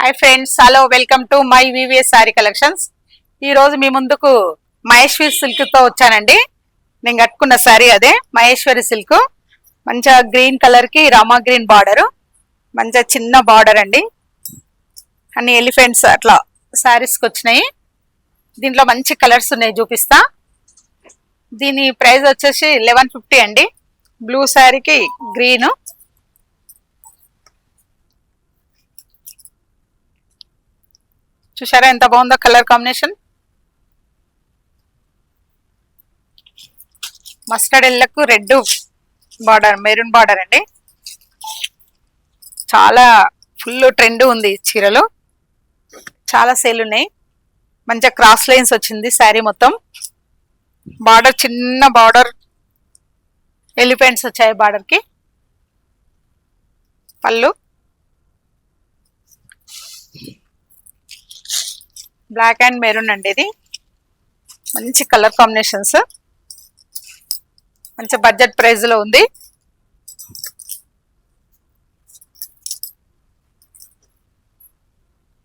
Hi friends, hello, welcome to my VVS sorry collections. ఈ రోజు మీ ముందుకు మహేశ్వరి సిల్క్ తో వచ్చానండి. నేను కట్టుకున్న సారీ అదే మహేశ్వరి సిల్క్. మంచిగా గ్రీన్ కలర్ కి రామా గ్రీన్ బార్డర్, మంచిగా చిన్న బార్డర్ అండి. అన్ని ఎలిఫెంట్స్ అట్లా సారీస్ కి వచ్చినాయి. దీంట్లో మంచి కలర్స్ ఉన్నాయి, చూపిస్తా. దీని ప్రైస్ వచ్చేసి 1150 అండి. బ్లూ శారీకి గ్రీన్, చూసారా ఎంత బాగుందో కలర్ కాంబినేషన్. మస్టర్డ్ ఎల్లకు రెడ్ బార్డర్, మెరూన్ బార్డర్ అండి. చాలా ఫుల్ ట్రెండ్ ఉంది చీరలు, చాలా సేల్ ఉన్నాయి. మంచిగా క్రాస్ లైన్స్ వచ్చింది శారీ మొత్తం. బార్డర్ చిన్న బార్డర్, ఎలిఫెంట్స్ వచ్చాయి బార్డర్ కి. పళ్ళు బ్లాక్ అండ్ మెరూన్ అండి. ఇది మంచి కలర్ కాంబినేషన్స్, మంచి బడ్జెట్ ప్రైస్ లో ఉంది.